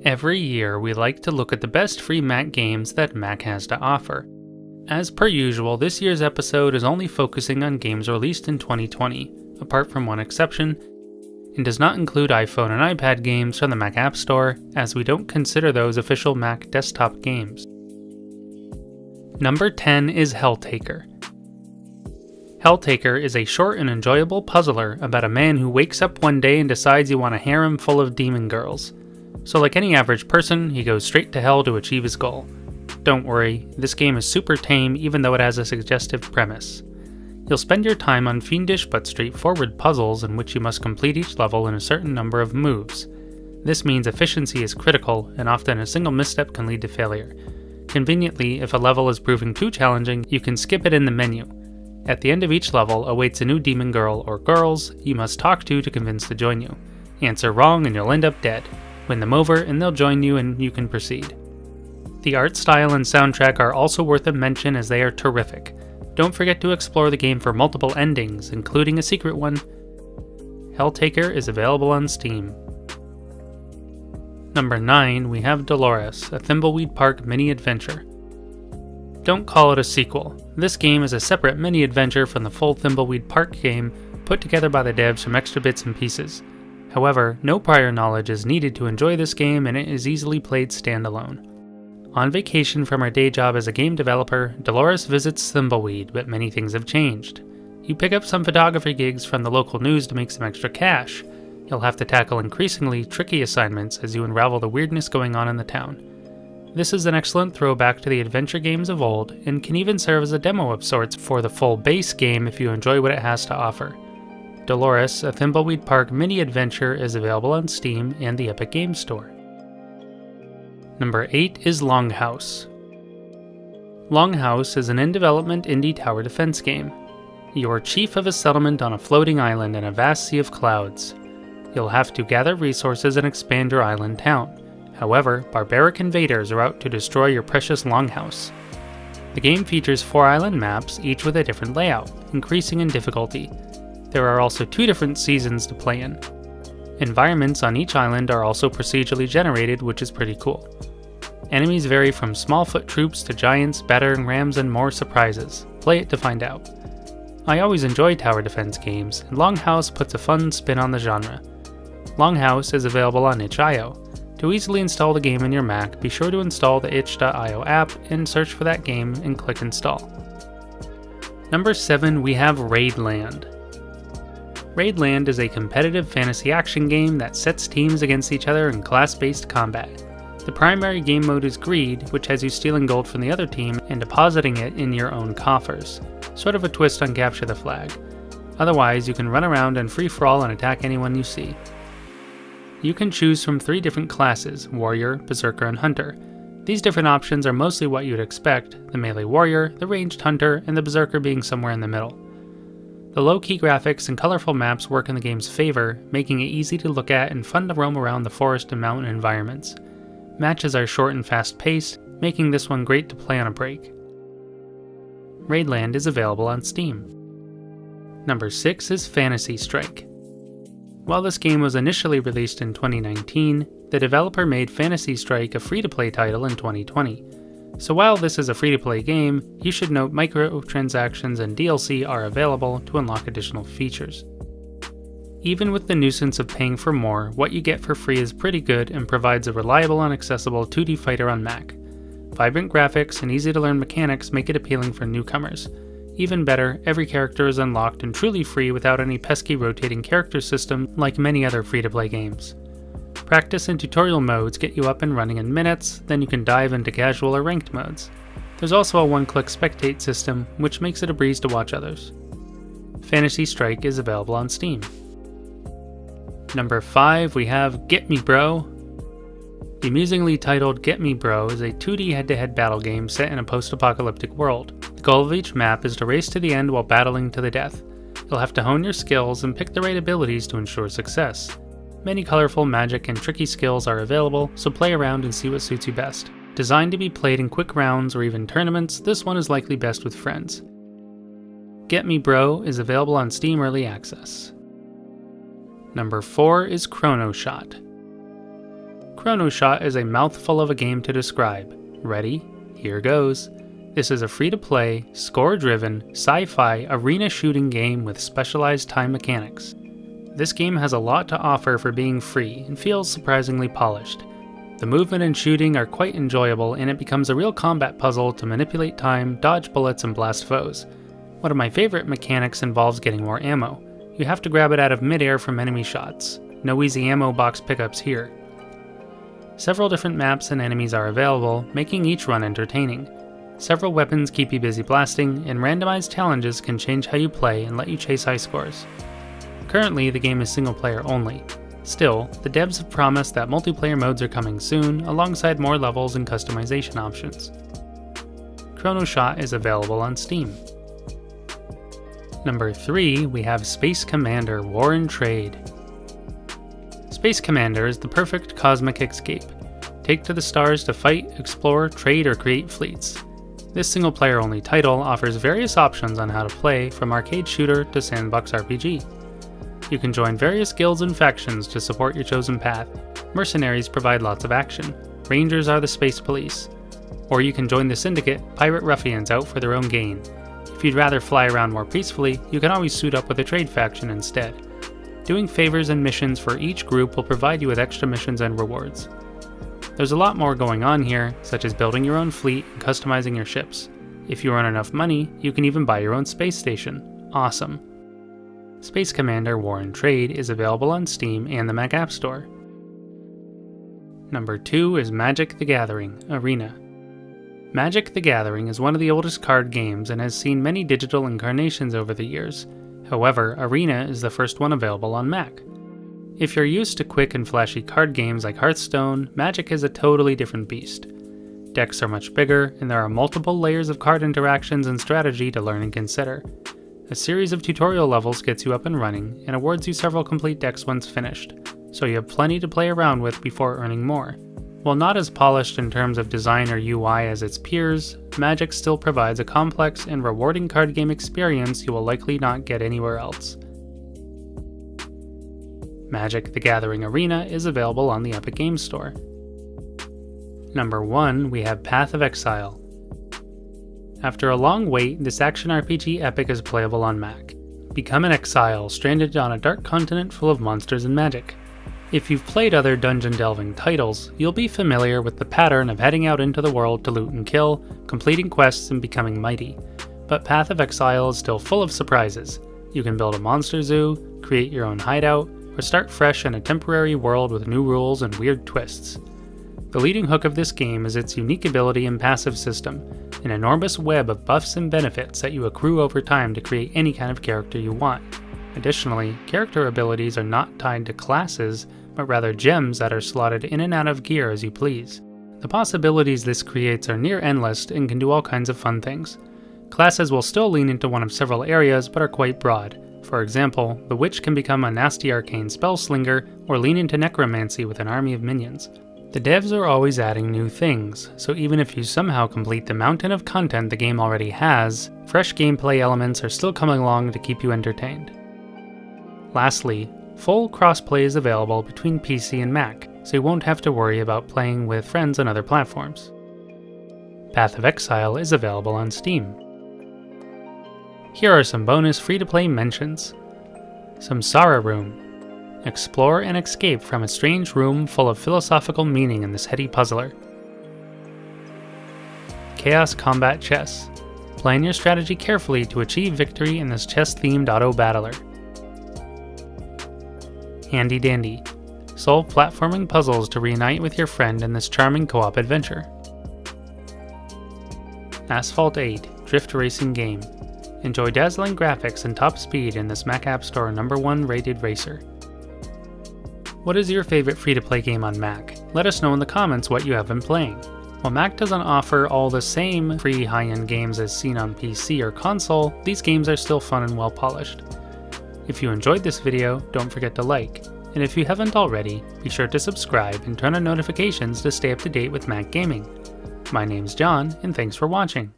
Every year, we like to look at the best free Mac games that Mac has to offer. As per usual, this year's episode is only focusing on games released in 2020, apart from one exception, and does not include iPhone and iPad games from the Mac App Store, as we don't consider those official Mac desktop games. Number 10 is Helltaker. Helltaker is a short and enjoyable puzzler about a man who wakes up one day and decides he wants a harem full of demon girls. So like any average person, he goes straight to hell to achieve his goal. Don't worry, this game is super tame even though it has a suggestive premise. You'll spend your time on fiendish but straightforward puzzles in which you must complete each level in a certain number of moves. This means efficiency is critical, and often a single misstep can lead to failure. Conveniently, if a level is proving too challenging, you can skip it in the menu. At the end of each level awaits a new demon girl or girls you must talk to convince to join you. Answer wrong and you'll end up dead. Win them over and they'll join you and you can proceed. The art style and soundtrack are also worth a mention as they are terrific. Don't forget to explore the game for multiple endings, including a secret one. Helltaker is available on Steam. Number 9, we have Dolores, a Thimbleweed Park mini-adventure. Don't call it a sequel. This game is a separate mini-adventure from the full Thimbleweed Park game, put together by the devs from extra bits and pieces. However, no prior knowledge is needed to enjoy this game, and it is easily played standalone. On vacation from her day job as a game developer, Dolores visits Thimbleweed, but many things have changed. You pick up some photography gigs from the local news to make some extra cash. You'll have to tackle increasingly tricky assignments as you unravel the weirdness going on in the town. This is an excellent throwback to the adventure games of old, and can even serve as a demo of sorts for the full base game if you enjoy what it has to offer. Dolores, a Thimbleweed Park mini-adventure, is available on Steam and the Epic Games Store. Number 8 is Longhouse. Longhouse is an in-development indie tower defense game. You're chief of a settlement on a floating island in a vast sea of clouds. You'll have to gather resources and expand your island town. However, barbaric invaders are out to destroy your precious Longhouse. The game features 4 island maps, each with a different layout, increasing in difficulty. There are also 2 different seasons to play in. Environments on each island are also procedurally generated, which is pretty cool. Enemies vary from small-foot troops to giants, battering rams, and more surprises. Play it to find out. I always enjoy tower defense games, and Longhouse puts a fun spin on the genre. Longhouse is available on itch.io. To easily install the game in your Mac, be sure to install the itch.io app and search for that game and click install. Number 7, we have Raidland. Raidland is a competitive fantasy action game that sets teams against each other in class-based combat. The primary game mode is Greed, which has you stealing gold from the other team and depositing it in your own coffers, sort of a twist on Capture the Flag. Otherwise, you can run around and free-for-all and attack anyone you see. You can choose from 3 different classes, Warrior, Berserker, and Hunter. These different options are mostly what you'd expect, the melee warrior, the ranged hunter, and the berserker being somewhere in the middle. The low-key graphics and colorful maps work in the game's favor, making it easy to look at and fun to roam around the forest and mountain environments. Matches are short and fast-paced, making this one great to play on a break. Raidland is available on Steam. Number 6 is Fantasy Strike. While this game was initially released in 2019, the developer made Fantasy Strike a free-to-play title in 2020. So while this is a free-to-play game, you should note microtransactions and DLC are available to unlock additional features. Even with the nuisance of paying for more, what you get for free is pretty good and provides a reliable and accessible 2D fighter on Mac. Vibrant graphics and easy-to-learn mechanics make it appealing for newcomers. Even better, every character is unlocked and truly free without any pesky rotating character system like many other free-to-play games. Practice and tutorial modes get you up and running in minutes, then you can dive into casual or ranked modes. There's also a one-click spectate system, which makes it a breeze to watch others. Fantasy Strike is available on Steam. Number 5, we have Get Me Bro. The amusingly titled Get Me Bro is a 2D head-to-head battle game set in a post-apocalyptic world. The goal of each map is to race to the end while battling to the death. You'll have to hone your skills and pick the right abilities to ensure success. Many colorful magic and tricky skills are available, so play around and see what suits you best. Designed to be played in quick rounds or even tournaments, this one is likely best with friends. Get Me Bro is available on Steam Early Access. Number 4 is Chrono Shot. Chrono Shot is a mouthful of a game to describe. Ready? Here goes. This is a free-to-play, score-driven, sci-fi arena shooting game with specialized time mechanics. This game has a lot to offer for being free and feels surprisingly polished. The movement and shooting are quite enjoyable, and it becomes a real combat puzzle to manipulate time, dodge bullets, and blast foes. One of my favorite mechanics involves getting more ammo. You have to grab it out of midair from enemy shots. No easy ammo box pickups here. Several different maps and enemies are available, making each run entertaining. Several weapons keep you busy blasting, and randomized challenges can change how you play and let you chase high scores. Currently, the game is single player only. Still, the devs have promised that multiplayer modes are coming soon, alongside more levels and customization options. Chrono Shot is available on Steam. Number 3, we have Space Commander War and Trade. Space Commander is the perfect cosmic escape. Take to the stars to fight, explore, trade, or create fleets. This single-player only title offers various options on how to play, from arcade shooter to sandbox RPG. You can join various guilds and factions to support your chosen path. Mercenaries provide lots of action. Rangers are the space police. Or you can join the Syndicate, pirate ruffians out for their own gain. If you'd rather fly around more peacefully, you can always suit up with a trade faction instead. Doing favors and missions for each group will provide you with extra missions and rewards. There's a lot more going on here, such as building your own fleet and customizing your ships. If you earn enough money, you can even buy your own space station. Awesome. Space Commander War and Trade is available on Steam and the Mac App Store. Number 2 is Magic: The Gathering Arena. Magic: The Gathering is one of the oldest card games and has seen many digital incarnations over the years. However, Arena is the first one available on Mac. If you're used to quick and flashy card games like Hearthstone, Magic is a totally different beast. Decks are much bigger, and there are multiple layers of card interactions and strategy to learn and consider. A series of tutorial levels gets you up and running, and awards you several complete decks once finished, so you have plenty to play around with before earning more. While not as polished in terms of design or UI as its peers, Magic still provides a complex and rewarding card game experience you will likely not get anywhere else. Magic: The Gathering Arena is available on the Epic Games Store. Number 1, we have Path of Exile. After a long wait, this action RPG epic is playable on Mac. Become an exile, stranded on a dark continent full of monsters and magic. If you've played other dungeon-delving titles, you'll be familiar with the pattern of heading out into the world to loot and kill, completing quests, and becoming mighty. But Path of Exile is still full of surprises. You can build a monster zoo, create your own hideout, or start fresh in a temporary world with new rules and weird twists. The leading hook of this game is its unique ability and passive system, an enormous web of buffs and benefits that you accrue over time to create any kind of character you want. Additionally, character abilities are not tied to classes, but rather gems that are slotted in and out of gear as you please. The possibilities this creates are near endless and can do all kinds of fun things. Classes will still lean into one of several areas, but are quite broad. For example, the witch can become a nasty arcane spellslinger, or lean into necromancy with an army of minions. The devs are always adding new things, so even if you somehow complete the mountain of content the game already has, fresh gameplay elements are still coming along to keep you entertained. Lastly, full crossplay is available between PC and Mac, so you won't have to worry about playing with friends on other platforms. Path of Exile is available on Steam. Here are some bonus free-to-play mentions. Samsara Room. Explore and escape from a strange room full of philosophical meaning in this heady puzzler. Chaos Combat Chess. Plan your strategy carefully to achieve victory in this chess-themed auto-battler. Handy Dandy. Solve platforming puzzles to reunite with your friend in this charming co-op adventure. Asphalt 8 Drift Racing Game. Enjoy dazzling graphics and top speed in this Mac App Store #1 rated racer. What is your favorite free-to-play game on Mac? Let us know in the comments what you have been playing. While Mac doesn't offer all the same free high-end games as seen on PC or console, these games are still fun and well polished. If you enjoyed this video, don't forget to like, and if you haven't already, be sure to subscribe and turn on notifications to stay up to date with Mac gaming. My name's John, and thanks for watching.